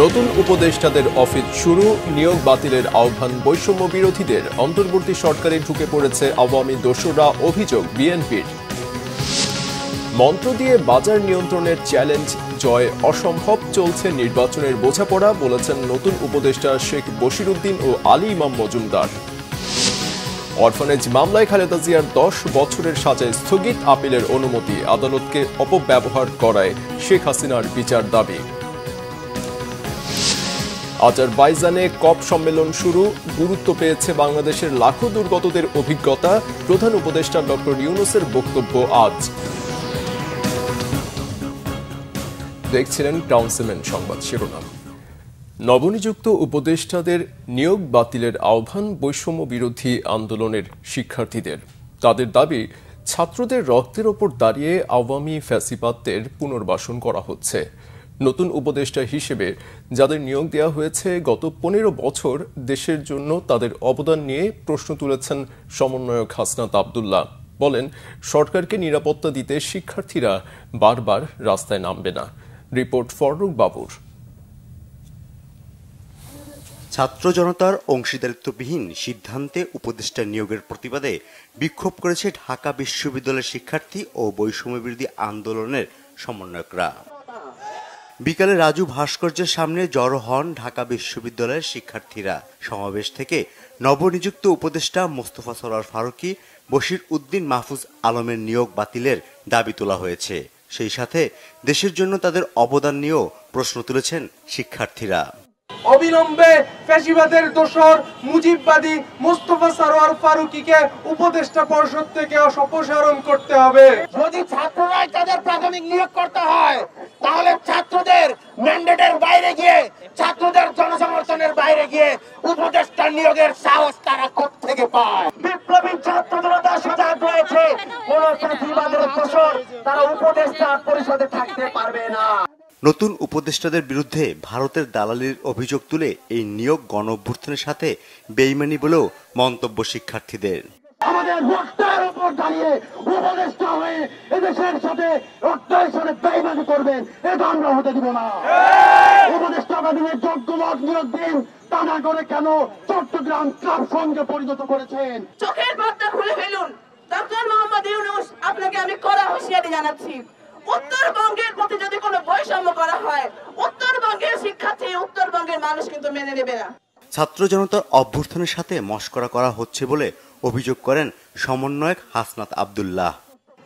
নতুন উপদেষ্টাদের অফিস শুরু, নিয়োগ বাতিলের আহ্বান বৈষম্য বিরোধীদের। অন্তর্বর্তী সরকারে ঢুকে পড়েছে আওয়ামী দোসররা, অভিযোগ বিএনপির। মন্ত্র দিয়ে বাজার নিয়ন্ত্রণের চ্যালেঞ্জ জয় অসম্ভব, চলছে নির্বাচনের বোঝাপড়া, বলেছেন নতুন উপদেষ্টা শেখ বশিরউদ্দিন ও আলী ইমাম মজুমদার। অরফানেজ মামলায় খালেদা জিয়ার 10 বছরের সাজায় স্থগিত, আপিলের অনুমতি, আদালতকে অপব্যবহার করায় শেখ হাসিনার বিচার দাবি। আজারবাইজানে কপ সম্মেলন শুরু, গুরুত্ব পেয়েছে বাংলাদেশের লাখো দুর্গতদের অভিজ্ঞতা, প্রধান উপদেষ্টা ডক্টর ইউনূসের বক্তব্য আজ। দেখছিলেন টাউন সিমেন্ট সংবাদ শিরোনাম। নবনিযুক্ত উপদেষ্টাদের নিয়োগ বাতিলের আহ্বান বৈষম্য বিরোধী আন্দোলনের শিক্ষার্থীদের। তাদের দাবি, ছাত্রদের রক্তের ওপর দাঁড়িয়ে আওয়ামী ফ্যাসিবাদদের পুনর্বাসন করা হচ্ছে। নতুন উপদেষ্টা হিসেবে যাদের নিয়োগ দেওয়া হয়েছে, গত 15 বছর দেশের জন্য তাদের অবদান নিয়ে প্রশ্ন তুলেছেন সমন্বয়ক হাসনাত আব্দুল্লাহ। বলেন, সরকারকে নিরাপত্তা দিতে শিক্ষার্থীরা বারবার রাস্তায় নামবে না। রিপোর্ট ফররুখ বাবুর। ছাত্র জনতার অংশীদারিত্ববিহীন সিদ্ধান্তে উপদেষ্টা নিয়োগের প্রতিবাদে বিক্ষোভ করেছে ঢাকা বিশ্ববিদ্যালয়ের শিক্ষার্থী ও বৈষম্য বিরোধী আন্দোলনের সমন্বয়করা। বিকালে রাজু ভাস্কর্যের সামনে জড়ো হন ঢাকা বিশ্ববিদ্যালয়ের শিক্ষার্থীরা। সমাবেশ থেকে নবনিযুক্ত উপদেষ্টা মোস্তফা সরোয়ার ফারুকী, বশিরউদ্দিন মাহফুজ আলমের নিয়োগ বাতিলের দাবি তোলা হয়েছে। সেই সাথে দেশের জন্য তাদের অবদান নিয়েও প্রশ্ন তুলেছেন শিক্ষার্থীরা। অবিলম্বে ফ্যাসিবাদের দোসর মুজিববাদী মোস্তফা সরোয়ার ফারুকীকে উপদেষ্টা পরিষদ থেকে অপসারণ করতে হবে। যদি ছাত্ররাই তাদের প্রাথমিক নিয়োগ করতে হয়, তাহলে ছাত্রদের ম্যান্ডেটের বাইরে গিয়ে, ছাত্রদের জনসমর্থনের বাইরে গিয়ে উপদেষ্টা নিয়োগের সাহস তারা কোত্থেকে পায়? বিপ্লবী ছাত্র জনতা সজাগ রয়েছে, কোন ফ্যাসিবাদের দোসর তারা উপদেষ্টা পরিষদে থাকতে পারবে না। নতুন উপদেষ্টাদের বিরুদ্ধে ভারতের দালালির অভিযোগ তুলে এই নিয়োগ গণঅভ্যুত্থানের সাথে বেইমানি বলেও মন্তব্য শিক্ষার্থীদের। আমাদের রক্তের উপর দাঁড়িয়ে উপদেষ্টা হয়ে এদেশের সাথে রক্তের সাথে বেইমানি করবেন, এটা আমরা হতে দিব না। উপদেষ্টা কাবিনের যোগ্য লোক নিয়োগ দিন, তা না করে কেন চট্টগ্রাম ক্লাব সঙ্গে পরিণত করেছেন? চোখের পর্দা খুলে ফেলুন। ডক্টর মোহাম্মদ ইউনূস, আপনাকে আমি কড়া হুঁশিয়ারি জানাচ্ছি। উত্তরবঙ্গের প্রতি যদি কোনো বৈষম্য করা হয়, উত্তরবঙ্গের শিক্ষার্থী, উত্তরবঙ্গের মানুষ কিন্তু মেনে নেবে না। ছাত্র জনতার অভ্যুত্থানের সাথে মশকরা করা হচ্ছে বলে অভিযোগ করেন সমন্বয়ক হাসনাত আব্দুল্লাহ।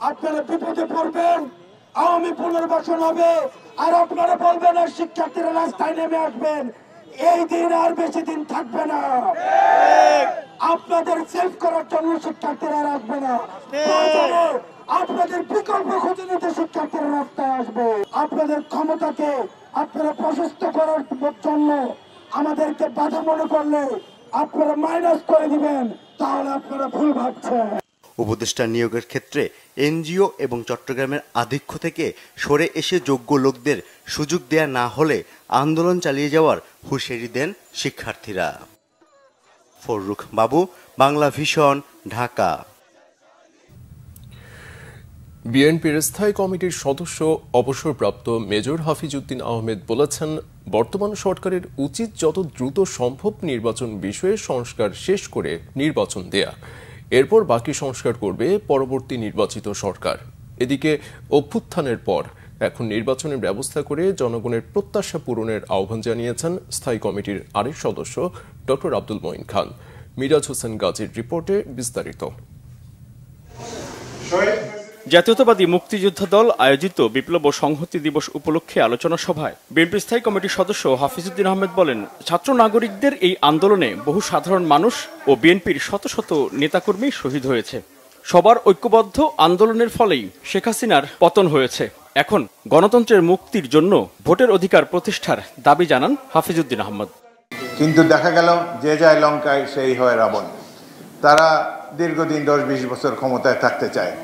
আপনারা বিপদে পড়বেন, আওয়ামী পুনর্বাসন হবে, আর আপনারা বলবেন আর শিক্ষার্থীরা রাস্তায় নেমে আসবেন। এই দিন আর বেশি দিন থাকবে না। আপনাদের সেভ করার জন্য শিক্ষার্থীরা আসবে না, আপনাদের বিকল্প খুঁজে নিতে শিক্ষার্থীরা রাস্তায় আসবে। আপনাদের ক্ষমতাকে আপনারা প্রশস্ত করার জন্য আমাদেরকে বাধা মনে করলে আপনারা মাইনাস করে দিবেন, তাহলে আপনারা ভুল ভাবছেন। উপদেষ্টা নিয়োগের ক্ষেত্রে এনজিও এবং চট্টগ্রামের আধিক্য থেকে সরে এসে যোগ্য লোকদের সুযোগ দেয়া না হলে আন্দোলন চালিয়ে যাওয়ার হুঁশিয়ারি দেন শিক্ষার্থীরা। ফররুখ বাবু, বাংলা ভিশন, ঢাকা। বিএনপির স্থায়ী কমিটির সদস্য অবসরপ্রাপ্ত মেজর হাফিজউদ্দিন আহমেদ বলেছেন, বর্তমান সরকারের উচিত যত দ্রুত সম্ভব নির্বাচন বিষয়ে সংস্কার শেষ করে নির্বাচন দেয়া, এরপর বাকি সংস্কার করবে পরবর্তী নির্বাচিত সরকার। এদিকে অভ্যুত্থানের পর এখন নির্বাচনের ব্যবস্থা করে জনগণের প্রত্যাশা পূরণের আহ্বান জানিয়েছেন স্থায়ী কমিটির আরেক সদস্য ডক্টর আব্দুল মঈন খান। মিরাজ হোসেন গাজীর রিপোর্টে বিস্তারিত। জাতীয়তাবাদী মুক্তিযোদ্ধা দল আয়োজিত বিপ্লব ও সংহতি দিবস উপলক্ষে আলোচনা সভায় বিএনপি স্থায়ী কমিটির সদস্য হাফিজউদ্দিন আহমেদ বলেন, ছাত্র নাগরিকদের এই আন্দোলনে বহু সাধারণ মানুষ ও বিএনপির শত শত নেতাকর্মী শহীদ হয়েছে। সবার ঐক্যবদ্ধ আন্দোলনের ফলেই শেখ হাসিনার পতন হয়েছে। এখন গণতন্ত্রের মুক্তির জন্য ভোটের অধিকার প্রতিষ্ঠার দাবি জানান হাফিজউদ্দিন আহমেদ। কিন্তু দেখা গেল যে যায় লঙ্কায় সেই হয় রাবণ। তারা দীর্ঘদিন 10-20 বছর ক্ষমতায় থাকতে চায়।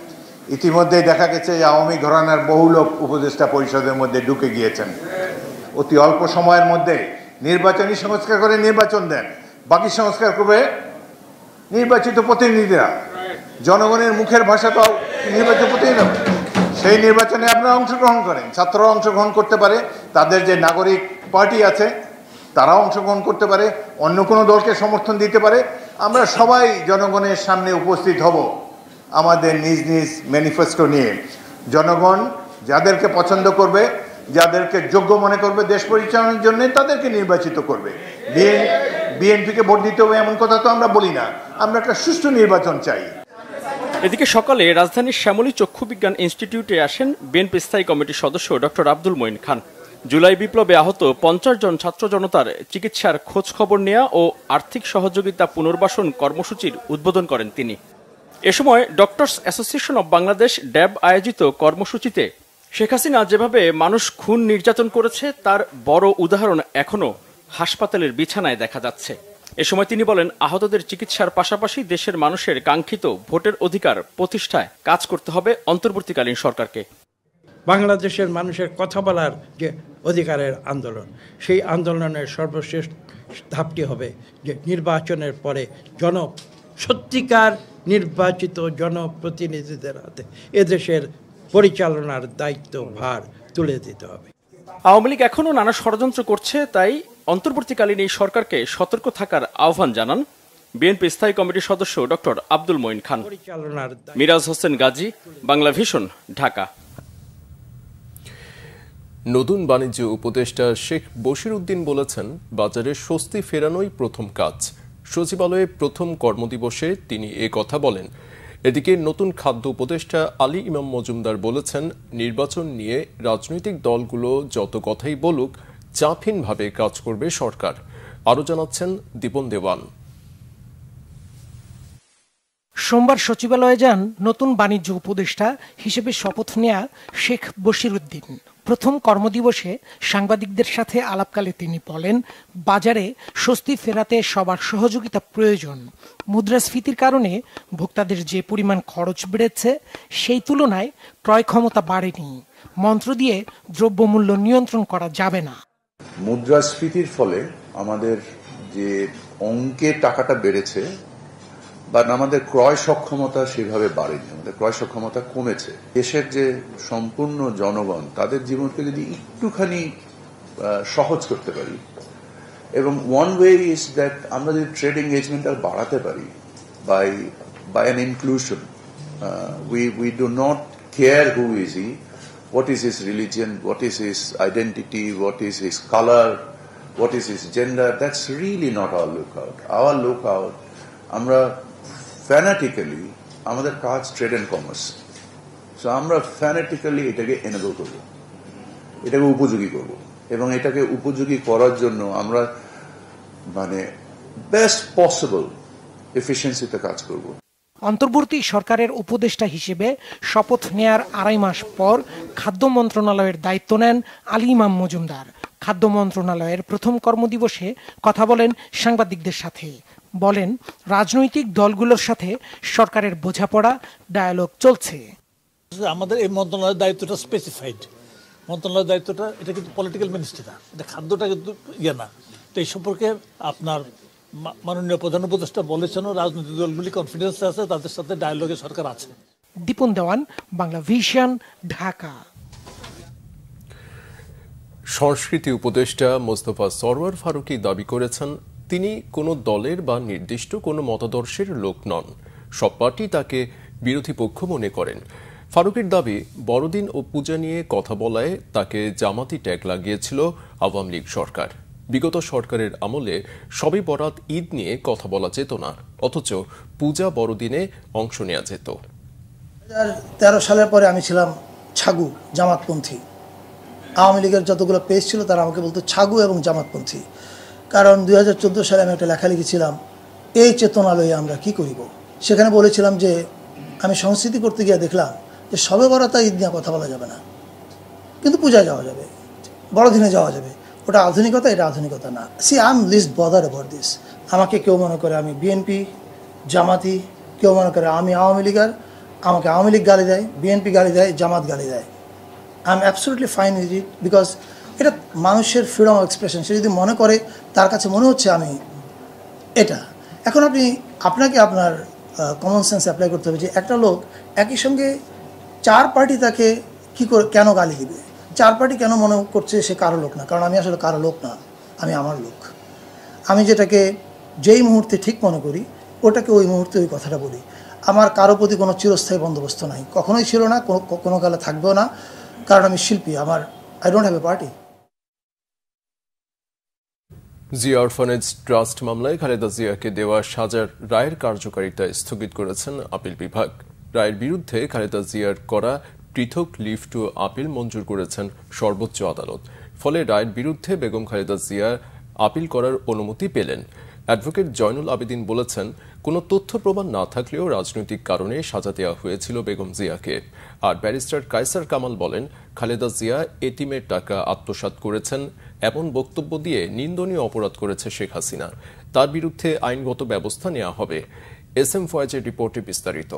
ইতিমধ্যেই দেখা গেছে যে আওয়ামী ঘরানার বহু লোক উপদেষ্টা পরিষদের মধ্যে ঢুকে গিয়েছেন। অতি অল্প সময়ের মধ্যে নির্বাচনী সংস্কার করে নির্বাচন দেন, বাকি সংস্কার করবে নির্বাচিত প্রতিনিধিরা। জনগণের মুখের ভাষা তো নির্বাচিত প্রতিনিধি, সেই নির্বাচনে আপনারা অংশগ্রহণ করেন, ছাত্ররা অংশগ্রহণ করতে পারে, তাদের যে নাগরিক পার্টি আছে, তারাও অংশগ্রহণ করতে পারে, অন্য কোনো দলকে সমর্থন দিতে পারে। আমরা সবাই জনগণের সামনে উপস্থিত হব আমাদের নিজ নিজ ম্যানিফেস্টো নিয়ে। জনগণ যাদেরকে পছন্দ করবে, যাদেরকে যোগ্য মনে করবে দেশ পরিচালনার জন্য, তাদেরকে নির্বাচিত করবে। বিএনপিকে ভোট দিতে হবে এমন কথা তো আমরা বলি না, আমরা একটা সুষ্ঠু নির্বাচন চাই। এদিকে সকালে রাজধানীর শ্যামলী চক্ষু বিজ্ঞান ইনস্টিটিউটে আসেন বিএনপি স্থায়ী কমিটির সদস্য ডক্টর আব্দুল মঈন খান। জুলাই বিপ্লবে আহত 50 জন ছাত্র জনতার চিকিৎসার খোঁজ খবর নেওয়া ও আর্থিক সহযোগিতা পুনর্বাসন কর্মসূচির উদ্বোধন করেন তিনি। এ সময় ডক্টরস অ্যাসোসিয়েশন অব বাংলাদেশ ড্যাব আয়োজিত কর্মসূচিতে শেখ হাসিনা যেভাবে মানুষ খুন নির্যাতন করেছে তার বড় উদাহরণ এখনো হাসপাতালের বিছানায় দেখা যাচ্ছে। এ সময় তিনি বলেন, আহতদের চিকিৎসার পাশাপাশি দেশের মানুষের কাঙ্ক্ষিত ভোটের অধিকার প্রতিষ্ঠায় কাজ করতে হবে অন্তর্বর্তীকালীন সরকারকে। বাংলাদেশের মানুষের কথা বলার যে অধিকারের আন্দোলন, সেই আন্দোলনের সর্বশেষ ধাপটি হবে যে নির্বাচনের পরে সত্যিকার নির্বাচিত জনপ্রতিনিধিদের হাতে এদেশের পরিচালনার দায়িত্ব ভার তুলে দিতে হবে। আওয়ামী লীগ এখনও নানা ষড়যন্ত্র করছে, তাই অন্তর্বর্তীকালীন এই সরকারকে সতর্ক থাকার আহ্বান জানান বিএনপি স্থায়ী কমিটির সদস্য ডক্টর আব্দুল মঈন খান। মিরাজ হোসেন গাজী, বাংলা ভিশন, ঢাকা। নতুন বাণিজ্য উপদেষ্টা শেখ বশির উদ্দিন বলেছেন, বাজারে স্বস্তি ফেরানোই প্রথম কাজ। সচিবালয়ে প্রথম কর্মদিবসে তিনি এ কথা বলেন। এদিকে নতুন খাদ্য উপদেষ্টা আলী ইমাম মজুমদার বলেছেন, নির্বাচন নিয়ে রাজনৈতিক দলগুলো যত কথাই বলুক, চাপহীনভাবে কাজ করবে সরকার। আরও জানাচ্ছেন দীপন দেওয়ান। সোমবার সচিবালয়ে যান নতুন বাণিজ্য উপদেষ্টা হিসেবে শপথ নেয়া শেখ বশির উদ্দিন। প্রথম কর্মদিবসে সাংবাদিকদের সাথে আলাপকালে তিনি বলেন, বাজারে স্বস্তি ফেরাতে সবার সহযোগিতা প্রয়োজন। মুদ্রাস্ফীতির কারণে ভোক্তাদের যে পরিমাণ খরচ বেড়েছে, সেই তুলনায় ক্রয় ক্ষমতা বাড়েনি। মন্ত্র দিয়ে দ্রব্যমূল্য নিয়ন্ত্রণ করা যাবে না। মুদ্রাস্ফীতির ফলে আমাদের যে অঙ্কের টাকাটা বেড়েছে, বা আমাদের ক্রয় সক্ষমতা সেভাবে বাড়েনি, আমাদের ক্রয় সক্ষমতা কমেছে। দেশের যে সম্পূর্ণ জনগণ, তাদের জীবনকে যদি একটুখানি সহজ করতে পারি, এবং ওয়ান ওয়ে ইজ দ্যাট আমরা যদি ট্রেড এঙ্গেজমেন্টটা বাড়াতে পারি by an inclusion. We do not care who is he, what is his religion, what is his identity, what is his color, what is his gender. That's really not our lookout. Our lookout, আমরা ফ্যানাটিক্যালি, আমাদের কাজ trade and commerce, so আমরা ফ্যানাটিক্যালি এটাকে enable করব, এটাকে উপযোগী করব, এবং এটাকে উপযোগী করার জন্য আমরা বেস্ট পসিবল এফিসিয়েন্সিতে কাজ করব। অন্তর্বর্তী সরকারের উপদেষ্টা হিসেবে শপথ নেয়ার 2.5 মাস পর খাদ্য মন্ত্রণালয়ের দায়িত্ব নেন আলী ইমাম মজুমদার। খাদ্য মন্ত্রণালয়ের প্রথম কর্মদিবসে কথা বলেন সাংবাদিকদের সাথে। বলেন, রাজনৈতিক দলগুলোর সাথে সরকারের বোঝাপড়া, ডায়ালগ চলছে। আমাদের এই মন্ত্রণালয়ের দায়িত্বটা স্পেসিফাইড, মন্ত্রণালয়ের দায়িত্বটা, এটা কিন্তু পলিটিক্যাল মিনিস্ট্রি না, এটা খাদ্যটা কিন্তু না। তো এই সম্পর্কে আপনার মাননীয় প্রধান উপদেষ্টা বলেছেন, রাজনৈতিক দলগুলি কনফিডেন্স আছে, তাদের সাথে ডায়ালগে সরকার আছে। দীপন দেওয়ান, বাংলা ভিশন, ঢাকা। সংস্কৃতি উপদেষ্টা মোস্তফা সরওয়ার ফারুকী দাবি করেছেন, তিনি কোনো দলের বা নির্দিষ্ট কোনো মতাদর্শের লোক নন। সব পার্টি তাকে বিরোধী পক্ষ মনে করেন। ফারুকের দাবি, বড়দিন ও পূজা নিয়ে কথা বলায় তাকে জামাতি ট্যাগ লাগিয়েছিল আওয়ামী লীগ সরকার। বিগত সরকারের আমলে শবে বরাত, ঈদ নিয়ে কথা বলা যেত না, অথচ পূজা বড়দিনে অংশ নেওয়া যেত। 2013 সালের পরে আমি ছিলাম ছাগু, জামাতপন্থী। আওয়ামী লীগের যতগুলো পেজ ছিল তারা আমাকে বলতো ছাগু এবং জামাতপন্থী। কারণ 2014 সালে আমি একটা লেখা লিখেছিলাম, এই চেতনালয়ে আমরা কি করিব। সেখানে বলেছিলাম যে আমি সংস্কৃতি করতে গিয়ে দেখলাম যে শবে বরাত, ঈদ নিয়ে কথা বলা যাবে না, কিন্তু পূজায় যাওয়া যাবে, বড়দিনে যাওয়া যাবে। ওটা আধুনিকতা, এটা আধুনিকতা না। See I am least bother about this. আমাকে কেউ মনে করে আমি বিএনপি, জামাতি, কেউ মনে করে আমি আওয়ামী লীগার, আমাকে আওয়ামী লীগ গালি দেয়, বিএনপি গালি দেয়, জামাত গালি দেয়। I am absolutely fine with it, because এটা মানুষের ফ্রিডম অফ এক্সপ্রেশন। সে যদি মনে করে, তার কাছে মনে হচ্ছে আমি এটা। এখন আপনাকে আপনার কমন সেন্স অ্যাপ্লাই করতে হবে যে একটা লোক একই সঙ্গে 4 পার্টি তাকে কেন গালি দিবে। চার পার্টি কেন মনে করছে সে কারো লোক না, কারণ আমি আসলে কারো লোক না, আমি আমার লোক। আমি যেটাকে যেই মুহূর্তে ঠিক মনে করি ওটাকে ওই মুহূর্তে ওই কথাটা বলি। আমার কারো প্রতি কোনো চিরস্থায়ী বন্দোবস্ত নাই, কখনোই ছিল না, কোনো কালে থাকবেও না, কারণ আমি শিল্পী। I don't have a party. Zia orphanage trust মামলায় খালেদা জিয়াকে দেওয়া সাজার রায়ের কার্যকারিতা স্থগিত করেছেন আপিল বিভাগ। রায়ের বিরুদ্ধে খালেদা জিয়ার করা পৃথক লিভ টু আপিল মঞ্জুর করেছেন সর্বোচ্চ আদালত। ফলে রায়ের বিরুদ্ধে বেগম খালেদা জিয়া আপিল করার অনুমতি পেলেন। অ্যাডভোকেট জয়নুল আবেদিন বলেছেন, কোনো তথ্য প্রমাণ না থাকলেও রাজনৈতিক কারণে সাজা দেওয়া হয়েছিল বেগম জিয়াকে। আর ব্যারিস্টার কায়সার কামাল বলেন, খালেদা জিয়া এতিমের টাকা আত্মসাৎ করেছেন এমন বক্তব্য দিয়ে নিন্দনীয় অপরাধ করেছে শেখ হাসিনা। তার বিরুদ্ধে আইনগত ব্যবস্থা নেওয়া হবে। এস এম ফয়েজের রিপোর্টে বিস্তারিত।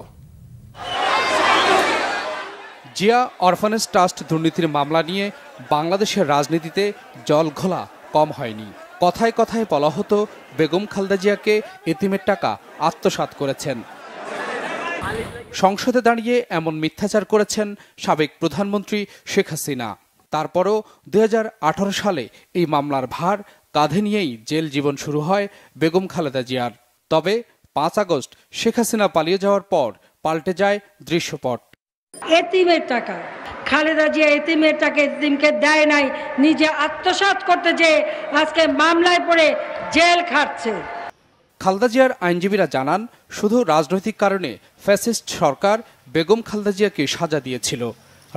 জিয়া অরফানেজ ট্রাস্ট দুর্নীতির মামলা নিয়ে বাংলাদেশের রাজনীতিতে জল ঘোলা কম হয়নি। কথায় কথায় বলা হতো বেগম খালেদা জিয়াকে এতিমের টাকা আত্মসাৎ করেছেন। সংসদে দাঁড়িয়ে এমন মিথ্যাচার করেছেন সাবেক প্রধানমন্ত্রী শেখ হাসিনা। তারপরও 2018 সালে এই মামলার ভার কাঁধে নিয়েই জেল জীবন শুরু হয় বেগম খালেদা জিয়ার। তবে 5 আগস্ট শেখ হাসিনা পালিয়ে যাওয়ার পর পাল্টে যায় দৃশ্যপট। এতিমের টাকা খালেদা জিয়া এতিমের টাকা এতিমকে দেয় নাই, নিজে আত্মসাৎ করতে যেয়ে আজকে মামলায় পড়ে জেল খাটছে। খালেদা জিয়ার আইনজীবীরা জানান, শুধু রাজনৈতিক কারণে ফ্যাসিস্ট সরকার বেগম খালেদা জিয়াকে সাজা দিয়েছিল।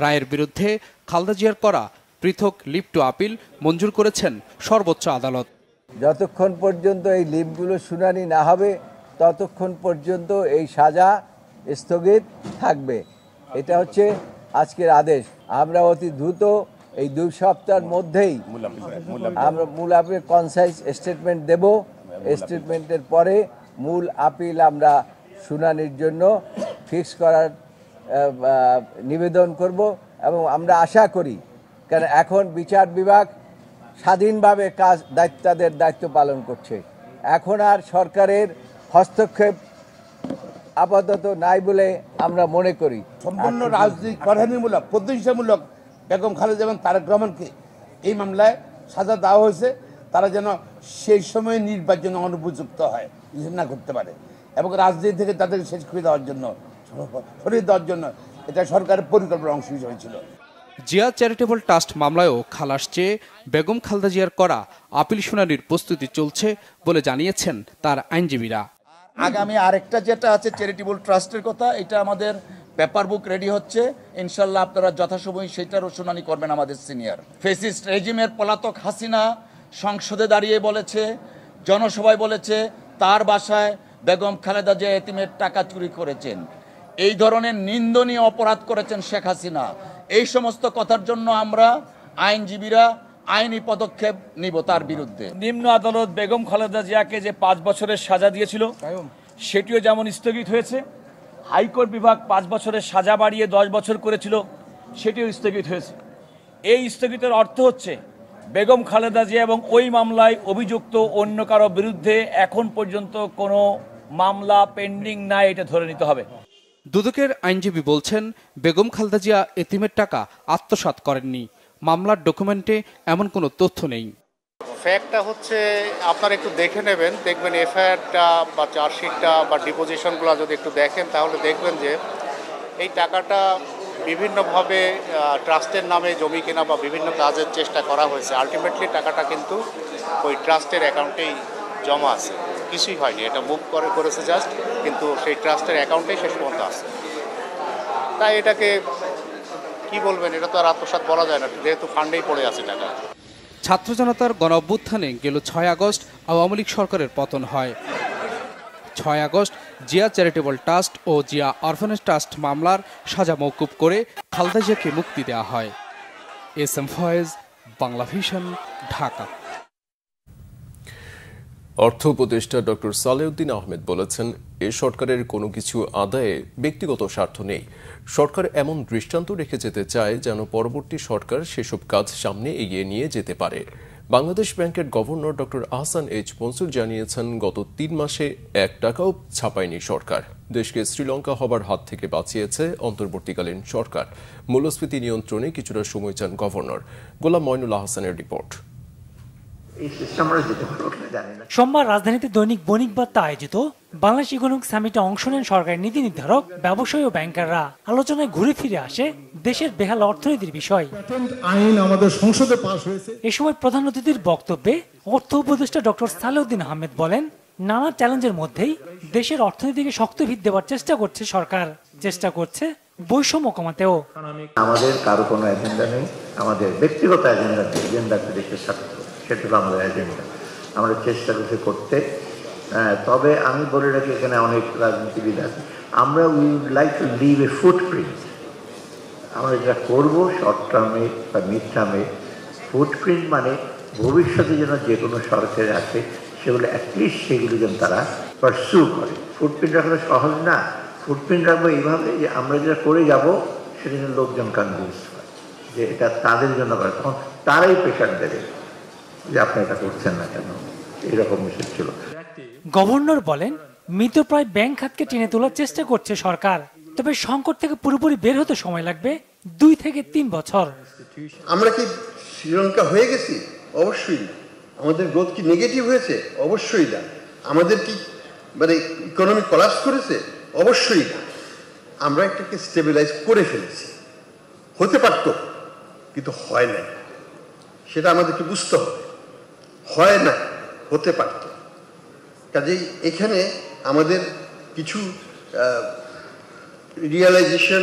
রায়ের বিরুদ্ধে খালেদা জিয়ার করা পৃথক লিভ টু আপিল মঞ্জুর করেছেন সর্বোচ্চ আদালত। যতক্ষণ পর্যন্ত এই লিভগুলো শুনানি না হবে ততক্ষণ পর্যন্ত এই সাজা স্থগিত থাকবে। এটা হচ্ছে আজকের আদেশ। আমরা অতি দ্রুত এই 2 সপ্তাহের মধ্যেই আমরা মূল আপিল কনসাইজ স্টেটমেন্ট দেব। স্টেটমেন্টের পরে মূল আপিল আমরা শুনানির জন্য ফিক্স করার নিবেদন করব এবং আমরা আশা করি, কারণ এখন বিচার বিভাগ স্বাধীনভাবে তাদের দায়িত্ব পালন করছে, এখন আর সরকারের হস্তক্ষেপ আপাতত নাই বলে আমরা মনে করি। সম্পূর্ণ রাজনৈতিক প্রাধান্যমূলক প্রতিহিংসামূলক বেগম খালেদা এবং তারেক রহমানকে এই মামলায় সাজা দেওয়া হয়েছে। তারা যেন সেই সময় নির্বাচনে অনুপযুক্ত হয়, না করতে পারে এবং রাজনীতি থেকে তাদেরকে শেষ করে দেওয়ার জন্য, সরিয়ে দেওয়ার জন্য এটা সরকারের পরিকল্পনার অংশ হিসেবে ছিল। জিয়া চ্যারিটেবল ট্রাস্ট মামলায়ও খালাস চেয়ে বেগম খালেদা জিয়ার করা আপিল শুনানির প্রস্তুতি চলছে বলে জানিয়েছেন তার আইনজীবীরা। আগামী আরেকটা যেটা আছে চ্যারিটেবল ট্রাস্টের কথা, এটা আমাদের পেপার বুক রেডি হচ্ছে, ইনশাল্লাহ আপনারা যথাসময়ে সেটারও শুনানি করবেন। আমাদের সিনিয়র ফ্যাসিস্ট রেজিমের পলাতক হাসিনা সংসদে দাঁড়িয়ে বলেছে, জনসভায় বলেছে তার বাসায় বেগম খালেদা জিয়া এতিমের টাকা চুরি করেছেন। এই ধরনের নিন্দনীয় অপরাধ করেছেন শেখ হাসিনা। এই সমস্ত কথার জন্য আমরা আইনজীবীরা আইনি পদক্ষেপ নিব তার বিরুদ্ধে। নিম্ন আদালত বেগম খালেদা জিয়াকে যে 5 বছরের সাজা দিয়েছিল সেটিও যেমন স্থগিত হয়েছে, হাইকোর্ট বিভাগ 5 বছরের সাজা বাড়িয়ে 10 বছর করেছিল, সেটিও স্থগিত হয়েছে। এই স্থগিতের অর্থ হচ্ছে বেগম খালেদা জিয়া এবং ওই মামলায় অভিযুক্ত অন্য কারো বিরুদ্ধে এখন পর্যন্ত কোনো মামলা পেন্ডিং নাই, এটা ধরে নিতে হবে। দুদকের আইনজীবী বলছেন, বেগম খালেদা জিয়া এতিমের টাকা আত্মসাৎ করেননি। মামলার ডকুমেন্টে এমন কোনো তথ্য নেই। ফ্যাক্টটা হচ্ছে আপনারা একটু দেখে নেবেন, দেখবেন এফআইআরটা বা চার্জশিটটা বা ডিপোজিশনগুলো যদি একটু দেখেন তাহলে দেখবেন যে এই টাকাটা বিভিন্নভাবে ট্রাস্টের নামে জমি কেনা বা বিভিন্ন কাজের চেষ্টা করা হয়েছে। আলটিমেটলি টাকাটা কিন্তু ওই ট্রাস্টের অ্যাকাউন্টেই জমা আছে, কিছুই হয়নি। এটা মুভ করেছে জাস্ট, কিন্তু সেই ট্রাস্টের অ্যাকাউন্টেই শেষ পর্যন্ত আছে। তাই এটাকে কি বলবেন, এটা তো আর আত্মসাৎ বলা যায় না, যেহেতু ফান্ডেই পড়ে আছে টাকা। ছাত্র জনতার গণ অভ্যুত্থানে গেল 6 আগস্ট আওয়ামী লীগ সরকারের পতন হয়। 6 আগস্ট জিয়া চ্যারিটেবল ট্রাস্ট ও জিয়া অরফানেজ ট্রাস্ট মামলার সাজা মওকুফ করে খালেদা জিয়াকে মুক্তি দেওয়া হয়। S M Foyez, Bangla vision, Dhaka. অর্থ উপদেষ্টা ডক্টর সালেউদ্দিন আহমেদ বলেছেন, এ সরকারের কোনো কিছু আদায়ে ব্যক্তিগত স্বার্থ নেই। সরকার এমন দৃষ্টান্ত রেখে যেতে চায় যেন পরবর্তী সরকার সেসব কাজ সামনে এগিয়ে নিয়ে যেতে পারে। বাংলাদেশ ব্যাংকের governor doctor Ahsan H Mansur জানিয়েছেন, গত ৩ মাসে ১ টাকাও ছাপায়নি সরকার। দেশকে শ্রীলঙ্কা হবার হাত থেকে বাঁচিয়েছে অন্তর্বর্তীকালীন সরকার। মূল্যস্ফীতি নিয়ন্ত্রণে কিছুটা সময় চান গভর্নর। গোলাম মঈনুল আহসানের রিপোর্ট। সোমবার রাজধানীতে দৈনিক বণিক বার্তা আয়োজিত বাংলাদেশ ইকোনমিক সামিটে অংশ নেন সরকারি নীতি নির্ধারক, ব্যবসায়ী ও ব্যাংকাররা। আলোচনায় ঘুরে ফিরে আসে দেশের বেহাল অর্থনীতির বিষয়। আইন আমাদের সংসদে পাস হয়েছে। এ সময় প্রধান অতিথির বক্তব্যে অর্থ উপদেষ্টা ডক্টর সালেউদ্দিন আহমেদ বলেন, নানা চ্যালেঞ্জের মধ্যেই দেশের অর্থনীতিকে শক্ত ভিত দেওয়ার চেষ্টা করছে সরকার, চেষ্টা করছে বৈষম্য কমাতেও। আমাদের কারো কোনো এজেন্ডা নেই, আমাদের ব্যক্তিগত এজেন্ডা দেশের সাথে, সেটা হলো আমাদের এজেন্ডা। আমরা চেষ্টা করছি করতে। তবে আমি বলে রাখি, এখানে অনেক রাজনীতিবিদ আছে, আমরা we would like to leave a footprint. আমরা যেটা করবো শর্ট টার্মে বা মিড টার্মে, ফুটপ্রিন্ট মানে ভবিষ্যতে যেন যে কোনো সরকারে আসে সেগুলো অ্যাটলিস্ট সেগুলো যেন তারা পারসু করে। ফুটপ্রিন্ট রাখলে সহজ না। ফুটপ্রিন্ট রাখবো এইভাবে যে আমরা যেটা করে যাব সেটা যেন লোকজন কনভিন্স হয় যে এটা তাদের জন্য করে, তখন তারাই প্রেশার দেবে যে আপনি এটা করছেন না কেন। এইরকম বিষয় ছিল। গভর্নর বলেন, মৃতপ্রায় ব্যাংক খাতকে টেনে তোলার চেষ্টা করছে সরকার, তবে সংকট থেকে পুরোপুরি বের হতে সময় লাগবে 2 থেকে 3 বছর। আমরা কি শ্রীলঙ্কা হয়ে গেছি? অবশ্যই না। আমাদের গ্রোথ কি নেগেটিভ হয়েছে? অবশ্যই না। আমাদের কি মানে ইকোনমি কলাপস করেছে? অবশ্যই না। আমরা এটাকে স্টেবিলাইজ করে ফেলেছি। হতে পারত, কিন্তু হয় নাই। সেটা আমাদেরকে বুঝতে হবে। হয় না, হতে পারত। কাজেই এখানে আমাদের কিছু রিয়েলাইজেশন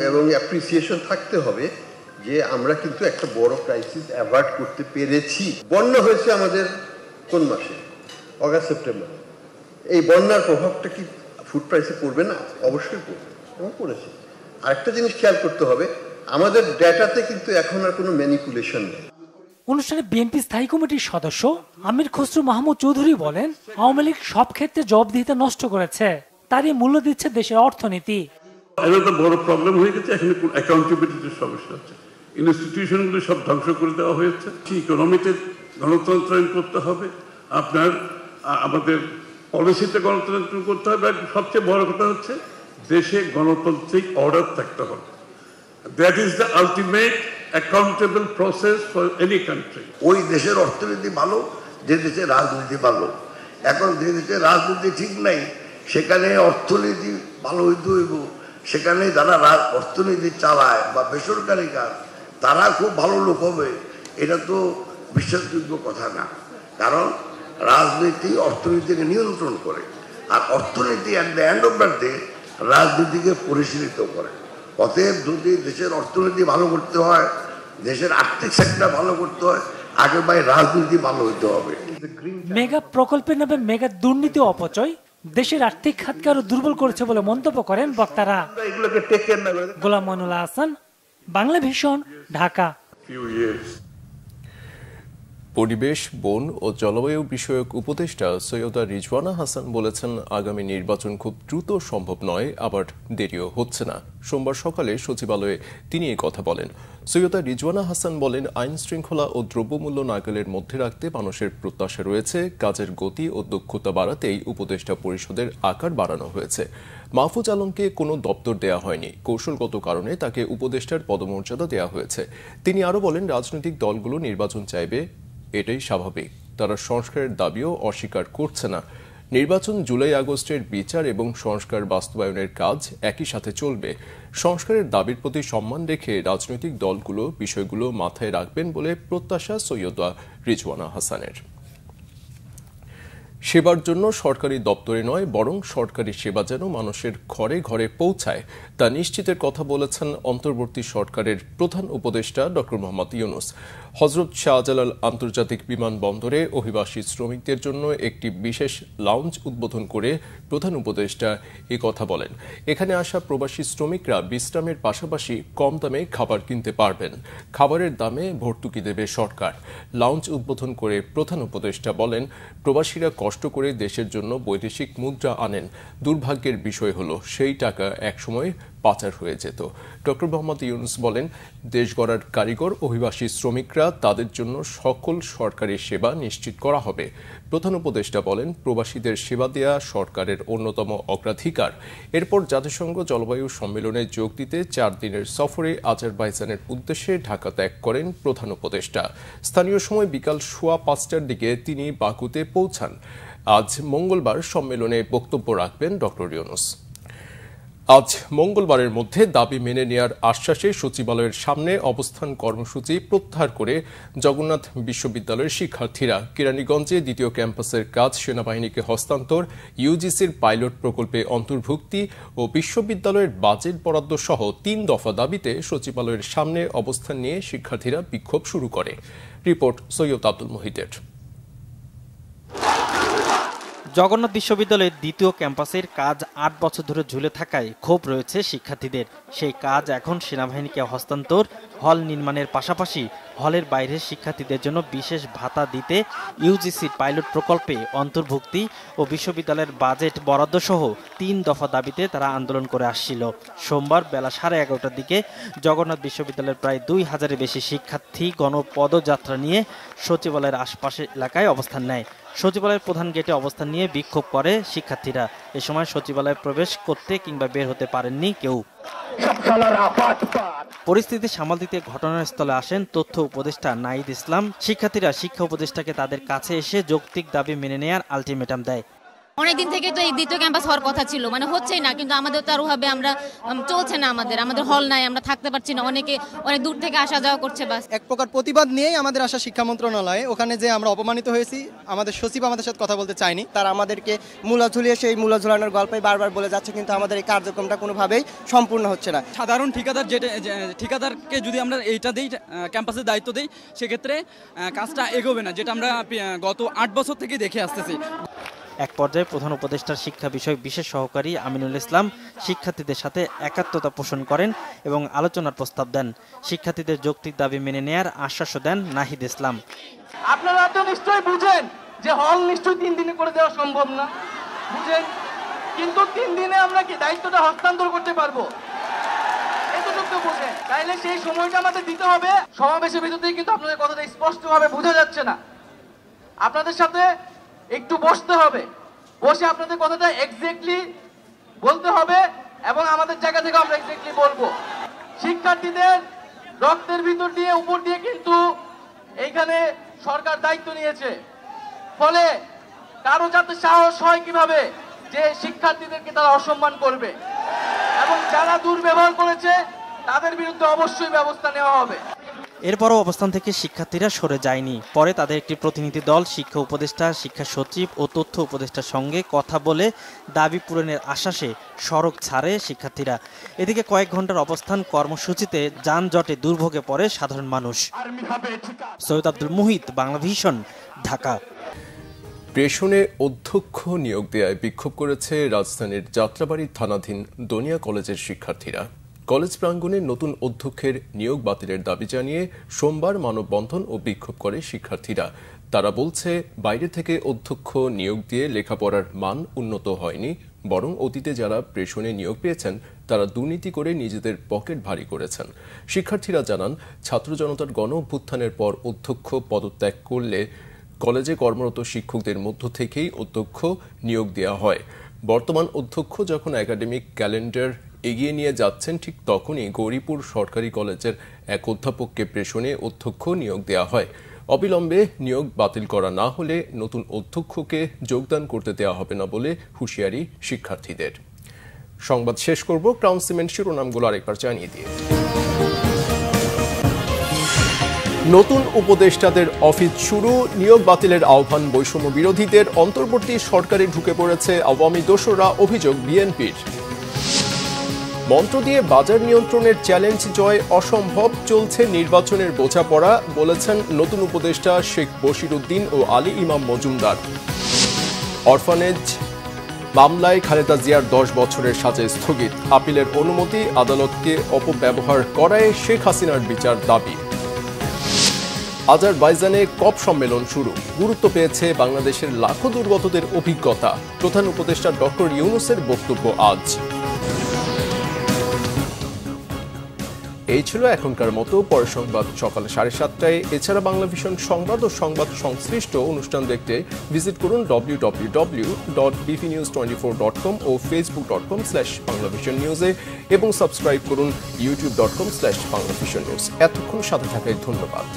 এবং অ্যাপ্রিসিয়েশন থাকতে হবে যে আমরা কিন্তু একটা বড় ক্রাইসিস অ্যাভয়েড করতে পেরেছি। বন্যা হয়েছে আমাদের কোন মাসে? August September. এই বন্যার প্রভাবটা কি ফুড প্রাইসে পড়বে না? অবশ্যই পড়বে, এবং পড়েছে। আরেকটা জিনিস খেয়াল করতে হবে, আমাদের ডেটাতে কিন্তু এখন আর কোনো ম্যানিপুলেশন নেই। অনুষ্ঠানে বিএনপি স্থায়ী কমিটির সদস্য আমির খসরু মাহমুদ চৌধুরী বলেন, আওয়ামী লীগ সব ক্ষেত্রে জবাবদিহিতা নষ্ট করেছে, তারই মূল্য দিচ্ছে দেশের অর্থনীতি। এটা তো বড় প্রবলেম হয়ে গেছে। এখানে অ্যাকাউন্টেবিলিটির সমস্যা হচ্ছে। ইনস্টিটিউশনগুলো সব ধ্বংস করে দেওয়া হয়েছে। ইকোনমিতে গণতন্ত্রায়ন করতে হবে, আপনার আমাদের পলিসিতে গণতন্ত্র করতে হবে। সবচেয়ে বড় কথা হচ্ছে দেশে গণতান্ত্রিক অর্ডার থাকতে হবে। That is the ultimate accountable process for any country. ওই দেশের অর্থনীতি ভালো, যে দেশের রাজনীতি ভালো। এখন যে দেশের রাজনীতি ঠিক নাই, সেখানে অর্থনীতি ভালো হইতে হইব। সেখানে যারা অর্থনীতি চালায় বা বেসরকারি কাজ, তারা খুব ভালো লোক হবে, এটা তো বিশ্বাসযোগ্য কথা না। কারণ রাজনীতি অর্থনীতিকে নিয়ন্ত্রণ করে, আর অর্থনীতি at the end of the day রাজনীতিকে পরিচালিত করে। অতএব যদি দেশের অর্থনীতি ভালো করতে হয়, দেশের আর্থিক সেক্টর ভালো করতে হয়, আগে ভাই রাজনীতি ভালো হইতে হবে। মেগা প্রকল্পের নামে মেগা দুর্নীতি অপচয় দেশের আর্থিক খাতকে আরো দুর্বল করেছে বলে মন্তব্য করেন বক্তারা। গোলাম মঈনুল আহসান, বাংলা ভিশন, ঢাকা। পরিবেশ, বন ও জলবায়ু বিষয়ক উপদেষ্টা সৈয়দা রিজওয়ানা হাসান বলেছেন, আগামী নির্বাচন খুব দ্রুত সম্ভব নয়, আবার দেরিও হচ্ছে না। সোমবার সকালে সচিবালয়ে তিনি এই কথা বলেন। সৈয়দা রিজওয়ানা হাসান বলেন, আইন শৃঙ্খলা ও দ্রব্যমূল্য নাগালের মধ্যে রাখতে মানুষের প্রত্যাশা রয়েছে। কাজের গতি ও দক্ষতা বাড়াতেই উপদেষ্টা পরিষদের আকার বাড়ানো হয়েছে। মাহফুজ আলমকে কোনো দপ্তর দেয়া হয়নি, কৌশলগত কারণে তাকে উপদেষ্টার পদমর্যাদা দেয়া হয়েছে। তিনি আরও বলেন, রাজনৈতিক দলগুলো নির্বাচন চাইবে, এটাই স্বাভাবিক। তারা সংস্কারের দাবিও অস্বীকার করছে না। নির্বাচন জুলাই আগস্টের বিচার এবং সংস্কার বাস্তবায়নের কাজ একই সাথে চলবে। সংস্কারের দাবির প্রতি সম্মান রেখে রাজনৈতিক দলগুলো বিষয়গুলো মাথায় রাখবেন বলে প্রত্যাশা সৈয়দা রিজওয়ানা হাসানের। সেবার জন্য সরকারি দপ্তরে নয়, বরং সরকারি সেবা যেন মানুষের ঘরে ঘরে পৌঁছায়, তা নিশ্চিতের কথা বলেছেন অন্তর্বর্তী সরকারের প্রধান উপদেষ্টা ডক্টর মোহাম্মদ ইউনূস। হযরত শাহজালাল আন্তর্জাতিক বিমানবন্দরে অভিবাসী শ্রমিকদের জন্য একটি বিশেষ লাউঞ্জ উদ্বোধন করে প্রধান উপদেষ্টা এই কথা বলেন। এখানে আসা প্রবাসী শ্রমিকরা বিশ্রামের পাশাপাশি কম দামে খাবার কিনতে পারবেন। খাবারের দামে ভর্তুকি দেবে সরকার। লাউঞ্জ উদ্বোধন করে প্রধান উপদেষ্টা বলেন, প্রবাসীরা কষ্ট করে দেশের জন্য বৈদেশিক মুদ্রা আনেন। দুর্ভাগ্যের বিষয় হলো সেই টাকা একসময় পাচার হয়ে যেত। ডক্টর মোহাম্মদ ইউনূস বলেন, দেশ গড়ার কারিগর অভিবাসী শ্রমিকরা তাদের জন্য সকল সরকারি সেবা নিশ্চিত করা হবে। প্রধান উপদেষ্টা বলেন, প্রবাসীদের সেবা দেয়া সরকারের অন্যতম অগ্রাধিকার। এরপর জাতিসংঘ জলবায়ু সম্মেলনে যোগ দিতে 4 দিনের সফরে আজারবাইজানের উদ্দেশ্যে ঢাকা ত্যাগ করেন প্রধান উপদেষ্টা। স্থানীয় সময় বিকাল 5:15টার দিকে তিনি বাকুতে পৌঁছান। আজ মঙ্গলবার সম্মেলনে বক্তব্য রাখবেন ডক্টর ইউনূস। আজ মঙ্গলবারের মধ্যে দাবি মেনে নেওয়ার আশ্বাসে সচিবালয়ের সামনে অবস্থান কর্মসূচি প্রত্যাহার করে জগন্নাথ বিশ্ববিদ্যালয়ের শিক্ষার্থীরা কেরানীগঞ্জে দ্বিতীয় ক্যাম্পাসের কাজ সেনাবাহিনীকে হস্তান্তর, ইউজিসির পাইলট প্রকল্পে অন্তর্ভুক্তি ও বিশ্ববিদ্যালয়ের বাজেট বরাদ্দ সহ 3 দফা দাবিতে সচিবালয়ের সামনে অবস্থান নিয়ে শিক্ষার্থীরা বিক্ষোভ শুরু করে। রিপোর্ট সৈয়দ আব্দুল মুহিতের। জগন্নাথ বিশ্ববিদ্যালয়ের দ্বিতীয় ক্যাম্পাসের কাজ 8 বছর ধরে ঝুলে থাকায় ক্ষোভ রয়েছে শিক্ষার্থীদের। সেই কাজ এখন সেনাবাহিনীকে হস্তান্তর, হল নির্মাণের পাশাপাশি হলের বাইরের শিক্ষার্থীদের জন্য বিশেষ ভাতা দিতে, ইউজিসির পাইলট প্রকল্পে অন্তর্ভুক্তি ও বিশ্ববিদ্যালয়ের বাজেট বরাদ্দ সহ 3 দফা দাবিতে তারা আন্দোলন করে আসছিল। সোমবার বেলা 11:30টার দিকে জগন্নাথ বিশ্ববিদ্যালয়ের প্রায় 2000-এর বেশি শিক্ষার্থী গণপদযাত্রা নিয়ে সচিবালয়ের আশপাশের এলাকায় অবস্থান নেয়। সচিবালয়ের প্রধান গেটে অবস্থান নিয়ে বিক্ষোভ করে শিক্ষার্থীরা। এ সময় সচিবালয়ে প্রবেশ করতে কিংবা বের হতে পারেননি কেউ। পরিস্থিতি সামাল দিতে ঘটনাস্থলে আসেন তথ্য উপদেষ্টা নাহিদ ইসলাম। শিক্ষার্থীরা শিক্ষা উপদেষ্টাকে তাদের কাছে এসে যৌক্তিক দাবি মেনে নেওয়ার আলটিমেটাম দেয়। অনেকদিন থেকে তো এই দ্বিতীয় ক্যাম্পাস হওয়ার কথা ছিল, মানে হচ্ছেই না, কিন্তু আমাদের তো আর ওভাবে আমরা চলছে না, আমাদের হল নাই, আমরা থাকতে পারছি না, অনেকে অনেক দূর থেকে আসা যাওয়া করছে। বাস এক প্রকার প্রতিবাদ নিয়েই আমাদের আসা শিক্ষা মন্ত্রণালয়ে, ওখানে যে আমরা অপমানিত হয়েছি, আমাদের সচিব আমাদের সাথে কথা বলতে চায়নি। তারা আমাদেরকে মূলা ঝুলিয়ে সেই মূলা ঝুলানোর গল্পই বারবার বলে যাচ্ছে, কিন্তু আমাদের এই কার্যক্রমটা কোনোভাবেই সম্পূর্ণ হচ্ছে না। সাধারণ ঠিকাদার ঠিকাদারকে যদি আমরা এইটা দিই, ক্যাম্পাসের দায়িত্ব দিই, সেক্ষেত্রে কাজটা এগোবে না, যেটা আমরা গত 8 বছর থেকে দেখে আসতেছি। এক পর্যায়ে প্রধান উপদেষ্টার শিক্ষা বিষয়ক বিশেষ সহকারী আমিনুল ইসলাম শিক্ষার্থীদের সাথে একাত্মতা পোষণ করেন এবং আলোচনার প্রস্তাব দেন। শিক্ষার্থীদের যৌক্তিক দাবি মেনে নেয়ার আশ্বাসও দেন নাহিদ ইসলাম। আপনারা তো নিশ্চয়ই বুঝেন যে হল নিশ্চয়ই 3 দিনে করে দেওয়া সম্ভব না, বুঝেন, কিন্তু 3 দিনে আমরা কি দায়িত্বটা হস্তান্তর করতে পারবো? এতটুকু বুঝেন, তাইলে সেই সময়টা আমাদের দিতে হবে। সমাবেশের ভিতরেই কিন্তু আপনাদের কথাটা স্পষ্টভাবে বোঝা যাচ্ছে না। আপনাদের সাথে একটু বসতে হবে, বসে আপনাদের কথাটা এক্স্যাক্টলি বলতে হবে এবং আমাদের জায়গা থেকে আমরা এক্স্যাক্টলি বলবো। শিক্ষার্থীদের রক্তের ভিতর দিয়ে উপর দিয়ে কিন্তু এইখানে সরকার দায়িত্ব নিয়েছে, ফলে কারো যাতে সাহস হয় কিভাবে যে শিক্ষার্থীদেরকে তারা অসম্মান করবে, এবং যারা দুর্ব্যবহার করেছে তাদের বিরুদ্ধে অবশ্যই ব্যবস্থা নেওয়া হবে। এরপরও অবস্থান থেকে শিক্ষার্থীরা সরে যায়নি। পরে তাদের একটি প্রতিনিধি দল শিক্ষা উপদেষ্টা, শিক্ষা সচিব ও তথ্য উপদেষ্টার সঙ্গে কথা বলে দাবি পূরণের আশ্বাসে সড়ক ছাড়ে শিক্ষার্থীরা। এদিকে কয়েক ঘন্টার অবস্থান কর্মসূচিতে যানজটে দুর্ভোগে পড়ে সাধারণ মানুষ। সৈয়দ আব্দুল মুহিত, বাংলাভিশন, ঢাকা। প্রেষণে অধ্যক্ষ নিয়োগ দেয়ায় বিক্ষোভ করেছে রাজধানীর যাত্রাবাড়ি থানাধীন দনিয়া কলেজের শিক্ষার্থীরা। কলেজ প্রাঙ্গণে নতুন অধ্যক্ষের নিয়োগ বাতিলের দাবি জানিয়ে সোমবার মানববন্ধন ও বিক্ষোভ করে শিক্ষার্থীরা। তারা বলছে, বাইরে থেকে অধ্যক্ষ নিয়োগ দিয়ে লেখাপড়ার মান উন্নত হয়নি, বরং অতীতে যারা প্রেষণে নিয়োগ পেয়েছেন তারা দুর্নীতি করে নিজেদের পকেট ভারী করেছেন। শিক্ষার্থীরা জানান, ছাত্র জনতার গণ অভ্যুত্থানের পর অধ্যক্ষ পদত্যাগ করলে কলেজে কর্মরত শিক্ষকদের মধ্য থেকেই অধ্যক্ষ নিয়োগ দেওয়া হয়। বর্তমান অধ্যক্ষ যখন একাডেমিক ক্যালেন্ডার এগিয়ে নিয়ে যাচ্ছেন, ঠিক তখনই গৌরীপুর সরকারি কলেজের এক অধ্যাপককে প্রেষণে অধ্যক্ষ নিয়োগ দেওয়া হয়। অবিলম্বে নিয়োগ বাতিল করা না হলে নতুন অধ্যক্ষকে যোগদান করতে দেওয়া হবে না বলে হুঁশিয়ারি শিক্ষার্থীদের। সংবাদ শেষ করব ক্রাউন সিমেন্ট শিরোনামগুলো আরেকবার জানিয়ে দিয়ে। নতুন উপদেষ্টাদের অফিস শুরু, নিয়োগ বাতিলের আহ্বান বৈষম্য বিরোধীদের। অন্তর্বর্তী সরকারে ঢুকে পড়েছে আওয়ামী দোসররা, অভিযোগ বিএনপির। মন্ত্র দিয়ে বাজার নিয়ন্ত্রণের চ্যালেঞ্জ জয় অসম্ভব, চলছে নির্বাচনের বোঝাপড়া, বলেছেন নতুন উপদেষ্টা শেখ বশিরউদ্দিন ও আলী ইমাম মজুমদার। অরফানেজ মামলায় খালেদা জিয়ার 10 বছরের সাজা স্থগিত, আপিলের অনুমতি, আদালতকে অপব্যবহার করায় শেখ হাসিনার বিচার দাবি। আজারবাইজানে কপ সম্মেলন শুরু, গুরুত্ব পেয়েছে বাংলাদেশের লাখো দুর্গতদের অভিজ্ঞতা। প্রধান উপদেষ্টা ডক্টর ইউনূসের বক্তব্য আজ। এই ছিল এখনকার মতো। পরের সংবাদ সকালে 7:30টায়। এছাড়া বাংলা ভিশন সংবাদ ও সংবাদ সংশ্লিষ্ট অনুষ্ঠান দেখতে ভিজিট করুন www.bpnews24.com ও facebook.com/banglavisionnews এবং সাবস্ক্রাইব করুন youtube.com/banglavisionnews। এতক্ষণ সাথে থাকায় ধন্যবাদ।